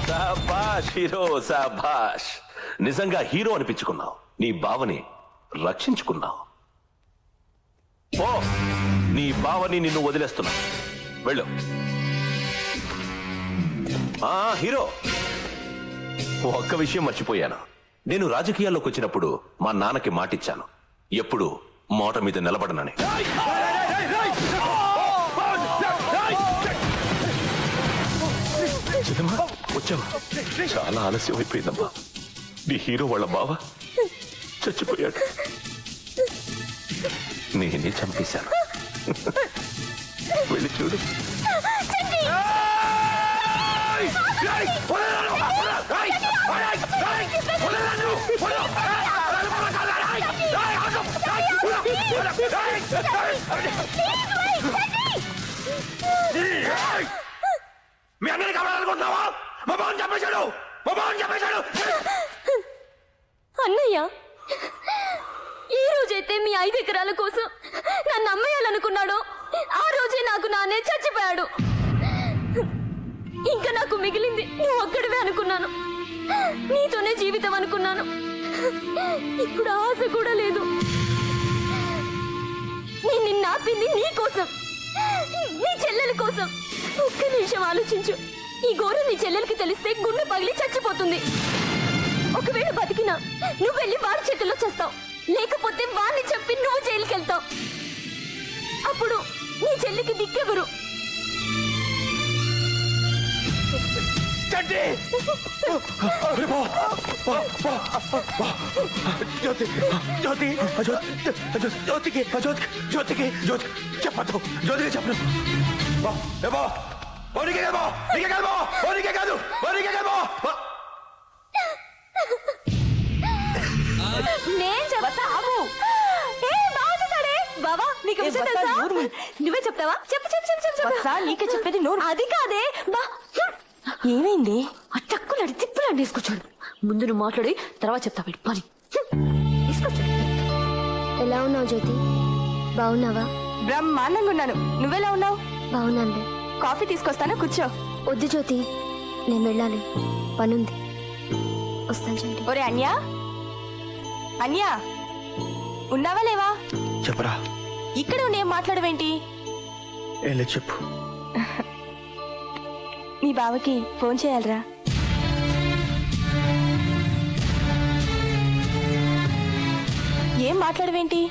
శాబాష్ hero, శాబాష్. నిజంగా hero అనిపించుకున్నావు. నీ బావని రక్షించుకున్నావు. ఓ, నీ బావని నిన్ను వదిలేస్తున్నా. వెళ్ళు. హీరో, ఒక్క విషయం మర్చిపోయాను. నేను రాజకీయాల్లోకి వచ్చినప్పుడు మా నాన్నకి మాటిచ్చాను, ఎప్పుడు మోట మీద నిలబడనని. వచ్చావా? చాలా ఆలస్యం అయిపోయిందమ్మా. నీ హీరో వాళ్ళ బావ చచ్చిపోయాడు. నేనే చంపేశాను. వెళ్ళి చూడు. మీ అందరినీ కావాలనుకుంటున్నావా? మా బావని చంపేశాడు. మా బావని చంపేశాడు. అన్నయ్య, ఈ రోజైతే మీ 5 ఎకరాల కోసం నన్ను అమ్మేయాలనుకున్నాడు, ఆ రోజే నాకు నాన్నే చచ్చిపోయాడు. ఇంకా నాకు మిగిలింది నువ్వు ఒక్కడివే అనుకున్నాను. నీతోనే జీవితం అనుకున్నాను. ఇప్పుడు ఆశ కూడా లేదు. నిన్ను ఆపింది నీ కోసం, నీ చెల్లెల కోసం. ఒక్క నిమిషం ఆలోచించు. ఈ ఘోరం నీ చెల్లెలకి తెలిస్తే గుండె పగిలి చచ్చిపోతుంది. ఒకవేళ బతికినా నువ్వు వెళ్ళి వాడి చేతుల్లో చేస్తావు, లేకపోతే వాడిని చెప్పి నువ్వు జైలుకి వెళ్తావు. అప్పుడు నీ చెల్లికి దిక్కెవరు? చెప్పదు. జ్యోతికి చెప్పను. నేను చెప్తా. బాబా, నీకు విషయం తెలుసా? నువ్వే చెప్తావా? చెప్పు చెప్పు చెప్పు చెప్పు. నీకే చెప్పేది నోరు. అది కాదే. ఏమైంది? ఆ చక్కులాడి తిప్పులాడి తీసుకొచ్చాడు. ముందు నువ్వు మాట్లాడి తర్వాత చెప్తా. పెట్టి పని తీసుకొచ్చాడు. ఎలా ఉన్నావు జ్యోతి? బాగున్నావా? బ్రహ్మాండంగా ఉన్నాను. నువ్వెలా ఉన్నావు? బాగున్నాను. కాఫీ తీసుకొస్తాను, కూర్చో. వద్దు జ్యోతి, నేను వెళ్ళాలి, పనుంది. వస్తాను చంటి. ఒరే అన్యా, అన్యా ఉన్నావా లేవా? చెప్పరా. ఇక్కడ నేను మాట్లాడవేంటి? ఏం లేదు, చెప్పు. నీ బావకి ఫోన్ చేయాలరా. ఏం మాట్లాడవేంటి?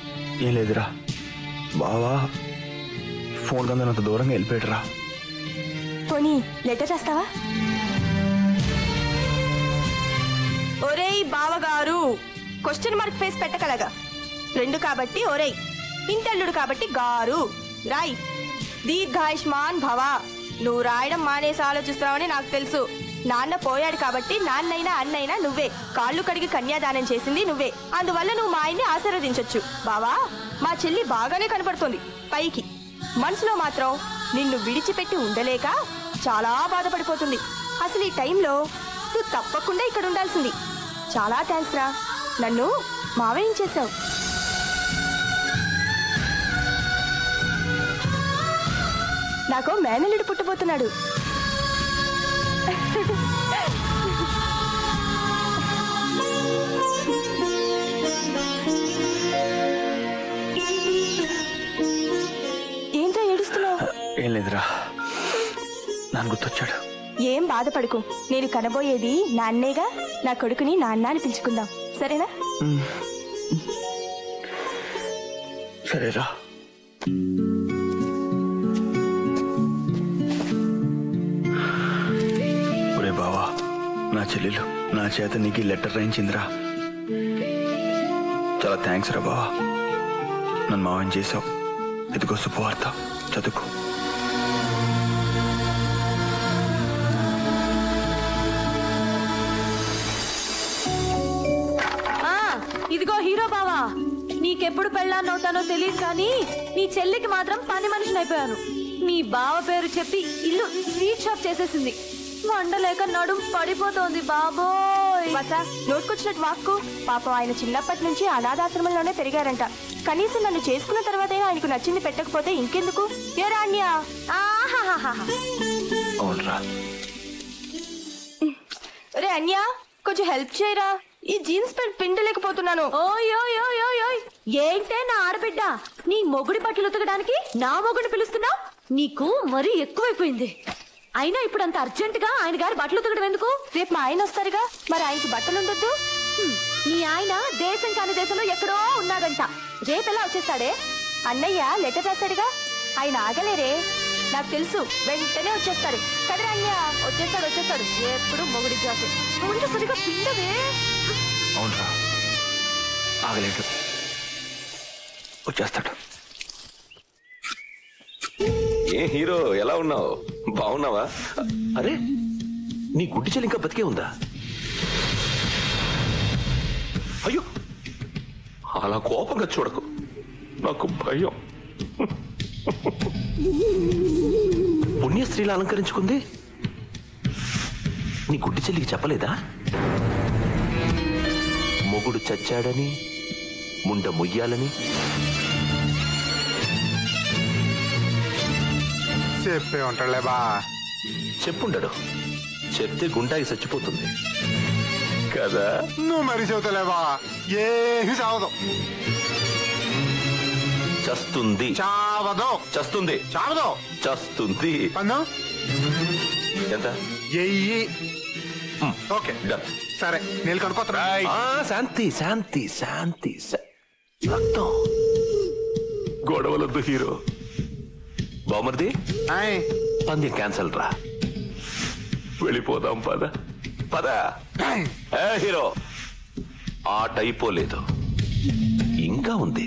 ఏం లేదురా. బావా ఫోన్ కందనంత దూరంగా వెళ్ళిపోయాడురా. పోనీ లెటర్ చేస్తావా? ఒరేయ్ బావగారు, క్వశ్చన్ మార్క్ ఫేస్ పెట్టగలగా. 2 కాబట్టి ఒరేయ్, ఇంటల్లుడు కాబట్టి గారు. రాయ్. దీర్ఘాయుష్మాన్ భవ. నువ్వు రాయడం మానేసి ఆలోచిస్తావని నాకు తెలుసు. నాన్న పోయాడు కాబట్టి నాన్నైనా అన్నైనా నువ్వే. కాళ్ళు కడిగి కన్యాదానం చేసింది నువ్వే. అందువల్ల నువ్వు మా ఆయన్ని ఆశీర్వదించొచ్చు. బావా, మా చెల్లి బాగానే కనపడుతుంది పైకి, మనసులో మాత్రం నిన్ను విడిచిపెట్టి ఉండలేక చాలా బాధపడిపోతుంది. అసలు ఈ టైంలో నువ్వు తప్పకుండా ఇక్కడ ఉండాల్సింది. చాలా థ్యాంక్స్ రా, నన్ను మావేయించేశావు. నాకు మేనల్లుడు పుట్టబోతున్నాడు. ఏంట్రా ఏడుస్తున్నావు? ఏం లేదురా, నాన్న గుర్తొచ్చాడు. ఏం బాధపడుకు, నేను కనబోయేది నాన్నేగా. నా కొడుకుని నాన్న అని పిలుచుకుందాం, సరేనా? సరేరా. ఒరే బావా, నా చెల్లెలు నా చేత నీకు లెటర్ రాయించిందిరా. చాలా థ్యాంక్స్ రా బావా, నన్ను మావని చేసావు. ఇదిగో శుభవార్త, చదువుకో. ఇదిగో హీరో బావా, నీకెప్పుడు పెళ్ళాన్నవుతానో తెలియదు కానీ నీ చెల్లికి మాత్రం పని మనిషిని అయిపోయాను. మీ బావ పేరు చెప్పి ఇల్లు స్వీట్ షాప్ చేసేసింది. వండలేక నడుం పడిపోతోంది బాబోయ్. వసా నోటుకొచ్చినట్టు వాక్కు. పాపం ఆయన చిన్నప్పటి నుంచి అనాథాశ్రమంలోనే పెరిగారంట. కనీసం నన్ను చేసుకున్న తర్వాతైనా ఆయనకు నచ్చింది పెట్టకపోతే ఇంకెందుకు? ఏ రాణ్యా, అవునరా. రే అన్యా, కొంచెం హెల్ప్ చేయరా. ఈ జీన్స్ ప్యాంట్ పిండలేకపోతున్నాను. ఓయ్ ఏంటే నా ఆడబిడ్డ, నీ మొగుడి బట్టలు ఉతకడానికి నా మొగుడిని పిలుస్తున్నావు? నీకు మరీ ఎక్కువైపోయింది. అయినా ఇప్పుడు అంత అర్జెంట్ గా ఆయన గారి బట్టలు ఉతకడం ఎందుకు? రేపు మా ఆయన వస్తారుగా, మరి ఆయనకి బట్టలు ఉండొద్దు? నీ ఆయన దేశం కాని దేశంలో ఎక్కడో ఉన్నాడంట. రేపెలా వచ్చేస్తాడే? అన్నయ్య లెటర్ రాశాడుగా, ఆయన ఆగలేరే. నాకు తెలుసు, వెంటనే వచ్చేస్తాడు కదరా అన్య. వచ్చేస్తాడు ఎప్పుడు మొగుడి జాసు. ముందు సరిగా పిండవే. అవునరా, ఆగలేడు, వచ్చేస్తాడు. ఏ హీరో, ఎలా ఉన్నావు? బాగున్నావా? అరే, నీ గుడ్డి చెల్లి ఇంకా బతికే ఉందా? అయ్యో, అలా కోపంగా చూడకు, నాకు భయం. పుణ్యస్త్రీలా అలంకరించుకుంది. నీ గుడ్డి చెల్లికి చెప్పలేదా మొగుడు చచ్చాడని, ముండ మొయ్యాలని? చెప్పే ఉంటాడులే బా. చెప్పుండడు, చెప్తే గుండాకి చచ్చిపోతుంది కదా. నువ్వు మరి చెబుతలేవా? ఏమి చావదు. చస్తుంది, చావదు. చస్తుంది, చావదు. చస్తుంది. పన్ను ఎంత? ఎయ్యి. Okay done. సరే, నీళ్ళు కనుక్కోతరా? శాంతి శాంతి శాంతి. రక్తం గొడవలొద్దు హీరో. బామర్ది, పందెం క్యాన్సల్ రా, వెళ్ళిపోదాం. పద పద. హీరో, ఆట అయిపోలేదు, ఇంకా ఉంది.